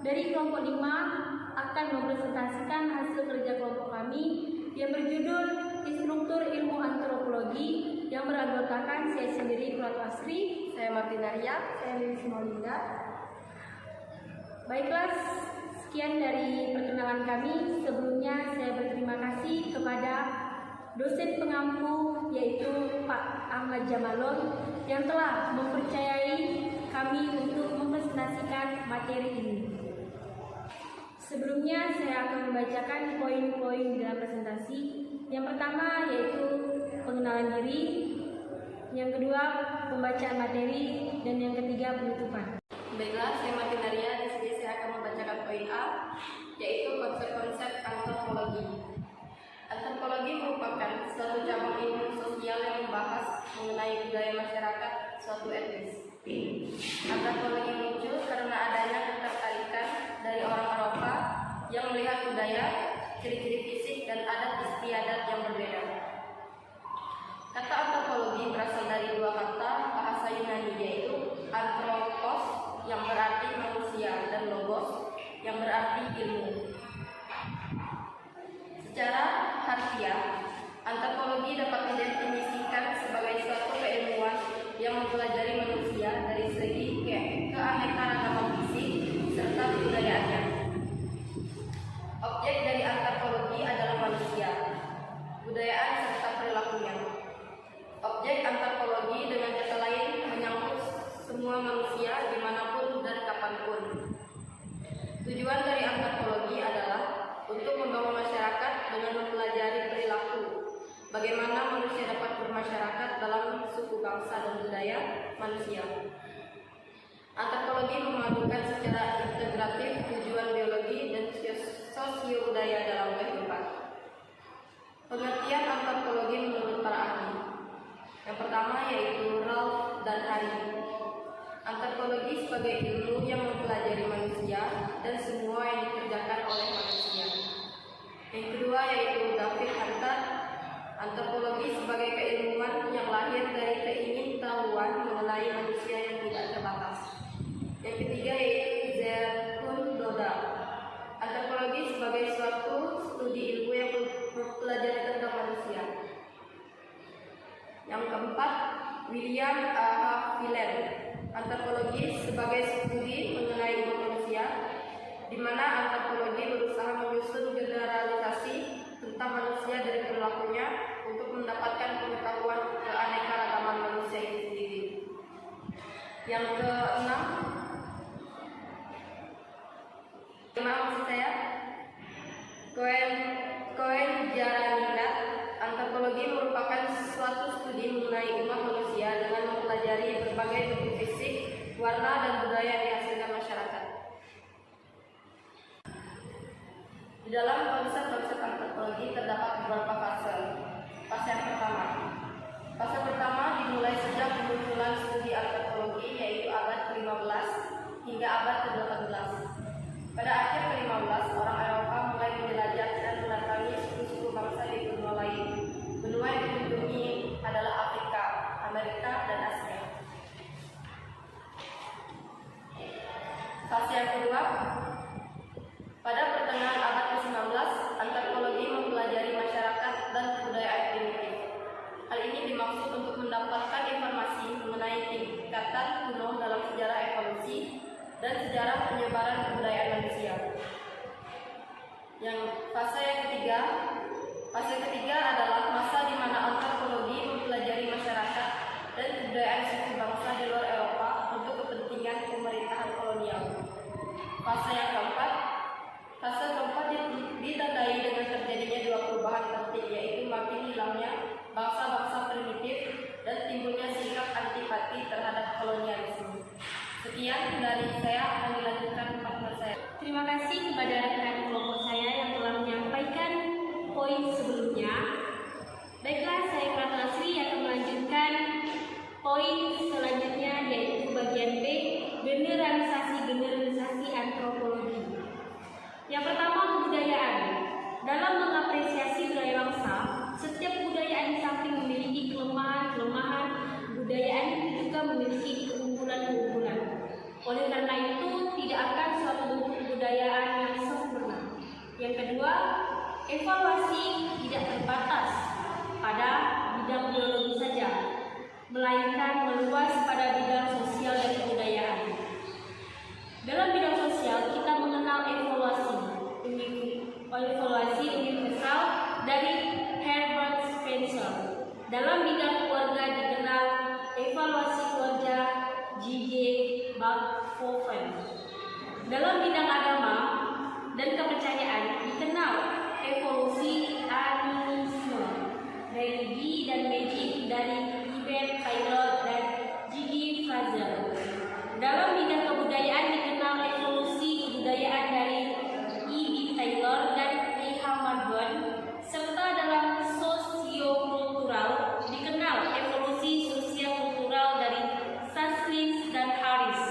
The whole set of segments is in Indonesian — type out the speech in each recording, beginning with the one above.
dari kelompok 5 akan mempresentasikan hasil kerja kelompok kami yang berjudul Instruktur Ilmu Antropologi yang beranggotakan saya sendiri Pratu Asri, saya Martinaria, saya Lilis Maulinda. Baiklah, sekian dari perkenalan kami. Sebelumnya saya berterima kasih kepada dosen pengampu yaitu Pak Ahmad Jamalon yang telah mempercayai kami untuk mempresentasikan materi ini. Sebelumnya saya akan membacakan poin-poin dalam presentasi. Yang pertama yaitu pengenalan diri, yang kedua pembacaan materi, dan yang ketiga penutupan. Baiklah, saya Martinaria. Di sini saya akan membacakan poin A, yaitu konsep-konsep antropologi. Antropologi merupakan suatu cabang ilmu sosial yang membahas mengenai budaya masyarakat suatu etnis. Antropologi muncul karena adanya ketertarikan dari orang Eropa yang melihat budaya, ciri-ciri fisik, dan adat istiadat yang berbeda. Kata antropologi berasal dari dua kata bahasa Yunani, yaitu anthropos yang berarti manusia dan logos yang berarti ilmu. Secara harfiah, antropologi dapat didefinisikan sebagai suatu keilmuan yang mempelajari manusia dari segi keanekaragaman fisik serta kebudayaannya. Objek dari antropologi adalah manusia, kebudayaan serta perilakunya. Objek antropologi dengan kata lain menyangkut semua manusia dimanapun dan kapanpun. Tujuan dari antropologi adalah untuk membangun masyarakat dengan mempelajari perilaku, bagaimana manusia dapat bermasyarakat dalam suku bangsa dan budaya manusia. Antropologi memadukan secara integratif tujuan biologi dan sosio-budaya dalam kehidupan. Pengertian antropologi menurut para ahli. Yang pertama yaitu Ralph dan Hari. Antropologi sebagai ilmu yang mempelajari manusia dan semua yang dikerjakan oleh manusia. Yang kedua yaitu David Hunter. Antropologi sebagai keilmuan yang lahir dari keingintahuan mengenai manusia yang tidak terbatas. Yang ketiga yaitu Zerkun Doda. Antropologi sebagai suatu studi ilmu yang mempelajari tentang manusia. Yang keempat, William A. Villen. Antropologi sebagai studi mengenai manusia, di mana antropologi berusaha menyusun generalisasi tentang manusia dari perilakunya untuk mendapatkan pengetahuan keanekaragaman manusia itu sendiri. Yang keenam, maksud saya, Cohen Jaranila. Antropologi merupakan suatu studi mengenai umat manusia dengan mempelajari berbagai bentuk fisik, warna, dan budaya yang dihasilkan masyarakat. Di dalam konsep-konsep antropologi terdapat beberapa fase. Fase yang pertama. Fase pertama dimulai sejak kemunculan studi antropologi, yaitu abad ke-15 hingga abad ke-18. Pada akhir ke-15, orang Eropa mulai menjelajah dan mendatangi suku-suku bangsa di benua lain. Benua yang dikunjungi adalah Afrika, Amerika, dan Asia. Fase yang kedua, pada pertengahan abad ke-19, antropologi mempelajari masyarakat dan kebudayaan primitif. Hal ini dimaksud untuk mendapatkan informasi mengenai tingkatan kuno dalam sejarah evolusi dan sejarah penyebaran kebudayaan manusia. Yang fase ketiga adalah masa di mana antropologi mempelajari masyarakat dan kebudayaan suku bangsa di luar Eropa untuk kepentingan pemerintahan kolonial. Fase keempat ditandai dengan terjadinya dua perubahan penting, yaitu makin hilangnya bangsa-bangsa primitif dan timbulnya sikap antipati terhadap kolonialisme. Sekian dari saya, akan dilanjutkan partner saya. Terima kasih kepada rekan kelompok saya yang telah menyampaikan poin sebelumnya. Baiklah, saya Pratu Asri akan melanjutkan poin selanjutnya, yaitu bagian B, generalisasi antropologi. Yang pertama, kebudayaan. Dalam mengapresiasi budaya bangsa, setiap budaya di samping memiliki kelemahan-kelemahan, budaya itu juga memiliki keunggulan-keunggulan. Oleh karena itu, tidak akan Evaluasi tidak terbatas pada bidang biologi saja, melainkan meluas pada bidang sosial dan kebudayaan. Dalam bidang sosial, kita mengenal evaluasi universal dari Herbert Spencer. Dalam bidang keluarga dikenal evaluasi keluarga G.G. Buckhoven. Dalam bidang agama dan kepercayaan dikenal evolusi animisme, religi dan magic dari Eben Taylor dan G.D. Fraser. Dalam bidang kebudayaan dikenal evolusi kebudayaan dari E.B. Taylor dan E.H. Morgan, serta dalam sosiokultural dikenal evolusi sosial kultural dari Suslin dan Harris.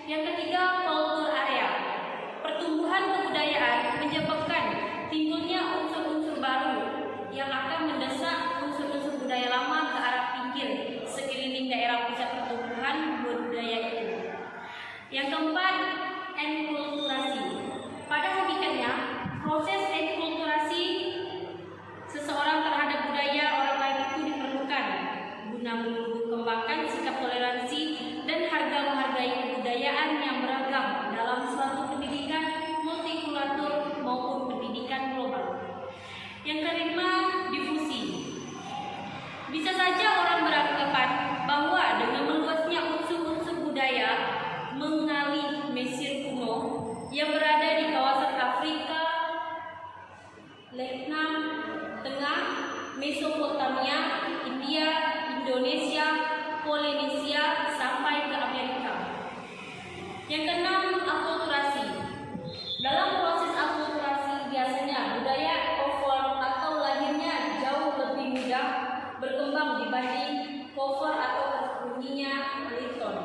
Yang ketiga, kultur area. Pertumbuhan kebudayaan menyebabkan timbulnya unsur-unsur baru yang akan mendesak unsur-unsur budaya lama ke arah pinggir sekeliling daerah pusat pertumbuhan budaya itu. Yang keempat, enkulturasi. Pada hakikatnya, proses enkulturasi seseorang terhadap budaya orang lain itu diperlukan guna mengembangkan sikap toleransi dan harga menghargai kebudayaan yang beragam dalam suatu pendidikan multikultur maupun pendidikan global. Yang kelima, difusi. Bisa saja orang beranggapan bahwa dengan meluasnya unsur-unsur budaya mengalih Mesir kuno yang berada di kawasan Afrika, Lebanon Tengah, Mesopotamia, India, Indonesia, Polinesia, sampai ke Amerika. Yang keenam, akulturasi. Dalam proses akulturasi biasanya budaya cover atau lahirnya jauh lebih mudah berkembang dibanding cover atau tersembunyinya Linton.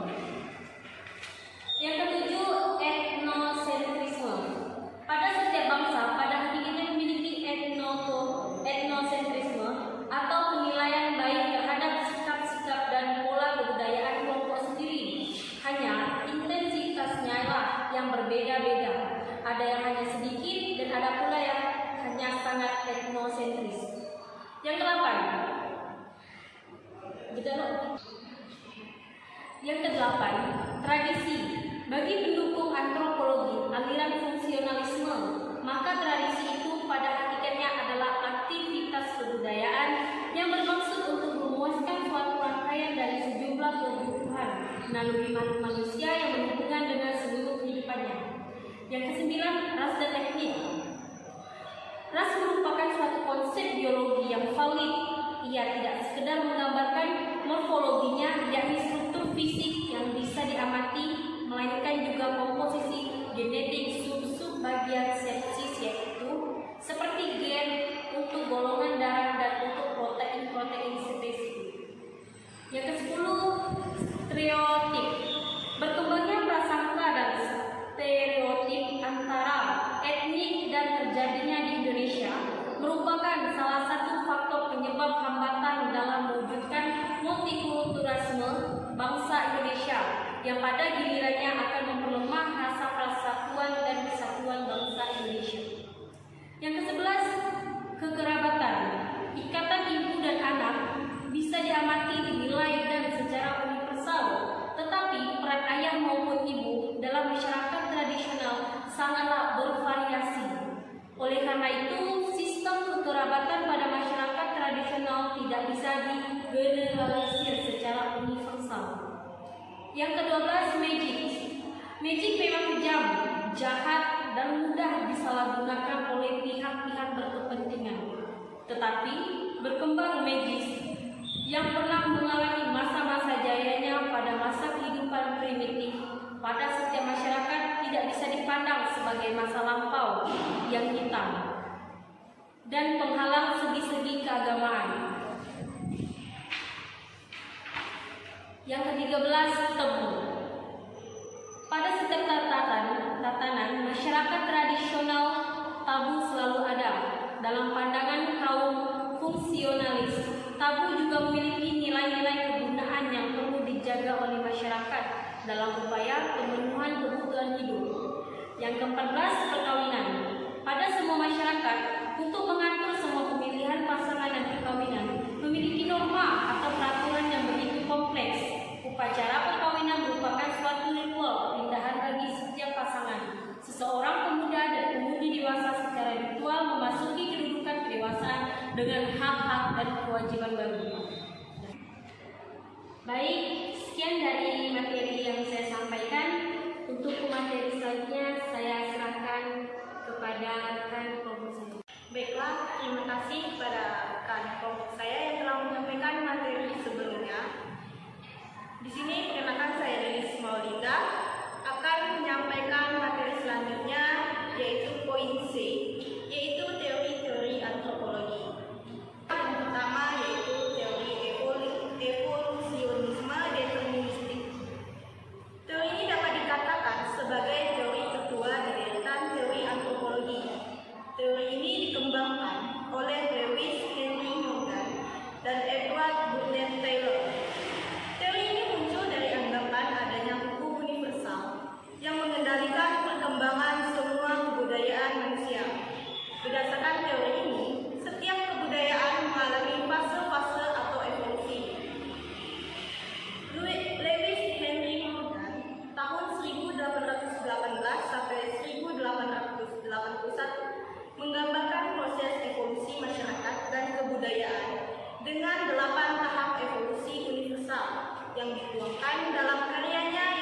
Yang ketujuh, etnosentrisme. Pada setiap bangsa pada hakikatnya memiliki etnosentrisme atau penilaian baik terhadap sikap-sikap dan pola kebudayaan kelompok sendiri. Hanya intensitasnya lah yang berbeda-beda. Ada yang hanya sedikit dan ada pula yang hanya sangat etnosentris. Yang kedelapan, tradisi. Bagi pendukung antropologi aliran fungsionalisme, maka tradisi itu pada hakikatnya adalah aktivitas kebudayaan yang bermaksud untuk memuaskan suatu rangkaian dari sejumlah kebutuhan naluri manusia yang berhubungan dengan seluruh kehidupannya. Yang kesembilan, ras dan etnik. Ras merupakan suatu konsep biologi yang valid. Ia tidak sekedar menggambarkan morfologinya, yakni struktur fisik yang bisa diamati, melainkan juga komposisi genetik sub-sub bagian sepsis, yaitu seperti gen untuk golongan darah dan untuk protein-protein spesifik. Yang ke-10, stereotip. Berkembangnya prasangka dan stereotip antara etnik dan terjadinya di Indonesia merupakan salah satu faktor penyebab hambatan dalam mewujudkan multikulturalisme bangsa Indonesia yang pada gilirannya akan memperlemah rasa persatuan dan kesatuan bangsa Indonesia. Yang ke-11, kekerabatan. Ikatan ibu dan anak bisa diamati, dinilai dan secara universal, tetapi peran ayah maupun ibu dalam masyarakat tradisional sangatlah bervariasi. Oleh karena itu, sistem kekerabatan pada masyarakat tradisional tidak bisa digeneralisir secara universal. Yang ke-12, magic. Magic memang kejam, jahat, dan mudah disalahgunakan oleh pihak-pihak berkepentingan. Tetapi berkembang magis yang pernah mengalami masa-masa jayanya pada masa kehidupan primitif pada setiap masyarakat tidak bisa dipandang sebagai masa lampau yang hitam dan penghalang segi-segi keagamaan. Yang ke-13, tebu. Pada setiap tatanan masyarakat tradisional, tabu selalu ada. Dalam pandangan kaum fungsionalis, tabu juga memiliki nilai-nilai kegunaan yang perlu dijaga oleh masyarakat dalam upaya pemenuhan kebutuhan hidup. Yang ke-14, perkawinan. Pada semua masyarakat masyarakat untuk mengatur semua pemilihan pasangan dan perkawinan memiliki norma atau peraturan yang begitu kompleks. Upacara perkawinan merupakan suatu ritual perpindahan bagi setiap pasangan. Seseorang pemuda dan pemudi dewasa secara ritual memasuki kedudukan kedewasaan dengan hak-hak dan kewajiban baru. Baik, sekian dari materi yang saya sampaikan. Untuk materi selanjutnya saya serahkan kepada rekan kelompok saya. Baiklah, terima kasih kepada rekan kelompok saya yang telah menyampaikan materi sebelumnya. Di sini perkenalkan saya Lilis Maulinda akan menyampaikan materi selanjutnya, yaitu poin C, yaitu teori-teori antropologi. Yang pertama yaitu teori evolusionisme deterministik. Teori ini dapat dikatakan sebagai teori tertua di deretan teori antropologi. Teori ini dikembangkan oleh Lewis Henry Morgan dan Edward Burnett Taylor. Teori ini muncul dari anggapan adanya hukum universal yang mengendalikan perkembangan semua kebudayaan manusia. Berdasarkan teori ini, setiap kebudayaan mengalami fase-fase atau evolusi. Lewis Henry Morgan tahun 1818 sampai 1881 menggambarkan proses evolusi masyarakat dan kebudayaan dengan 8 tahap evolusi universal yang dituangkan dalam karyanya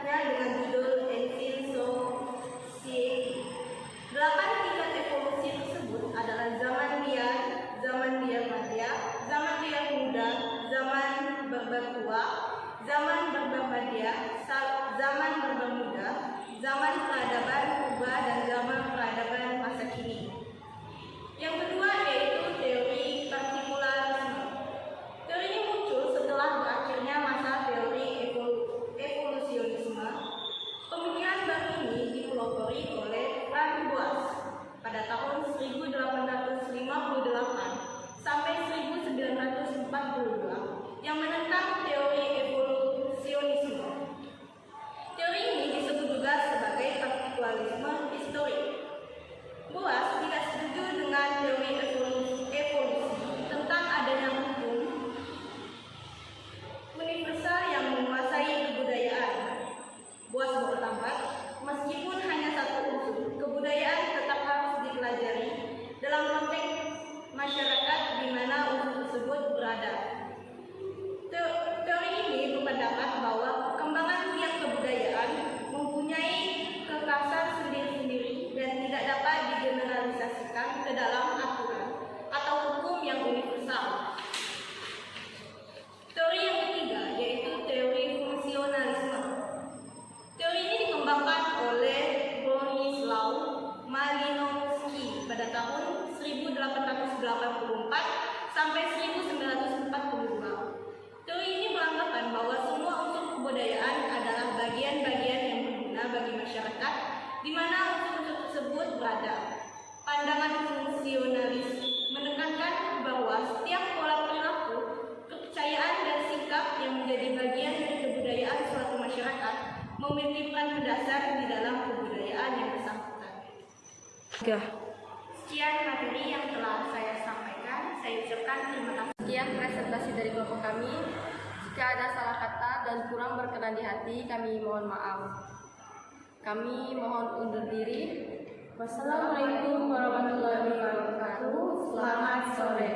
dengan judul Ancient Society. 8 tingkat evolusi tersebut adalah zaman liar, zaman liar madya, zaman liar muda, zaman berber tua, zaman berber madya, zaman berber muda, zaman peradaban purba, dan zaman peradaban masa kini. Yang kedua yaitu teori partikularisme. Teori ini muncul setelah berakhirnya masa teori evolusionisme. Pemikiran baru ini dipelopori oleh Frank Boas pada tahun 1858 sampai 1942 yang menentang teori evolusionisme. Teori ini disebut juga sebagai partikularisme historik. Boas tidak setuju dengan teori evolusi tentang adanya hukum universal yang menguasai kebudayaan. Boas berpendapat, meskipun hanya satu unsur, kebudayaan tetap harus dipelajari dalam konteks masyarakat di mana unsur tersebut berada. Teori ini berpendapat bahwa perkembangan tiap kebudayaan mempunyai kekhasan sendiri-sendiri dan tidak dapat digeneralisasikan ke dalam aturan atau hukum yang universal. Teori yang ketiga yaitu teori fungsionalisme. Teori ini dikembangkan oleh Bronislaw Malinowski pada tahun 1884 sampai 1942. Teori ini beranggapan bahwa semua unsur kebudayaan adalah bagian-bagian yang berguna bagi masyarakat di mana unsur-unsur tersebut berada. Pandangan fungsionalis menekankan bahwa setiap pola perilaku, kepercayaan, dan sikap yang menjadi bagian dari kebudayaan suatu masyarakat memiliki peran mendasar di dalam kebudayaan yang bersangkutan. Sekian materi yang telah saya sampaikan. Saya ucapkan terima kasih. Sekian presentasi dari kelompok kami. Jika ada salah kata dan kurang berkenan di hati, kami mohon maaf. Kami mohon undur diri. Wassalamualaikum warahmatullahi wabarakatuh. Selamat sore.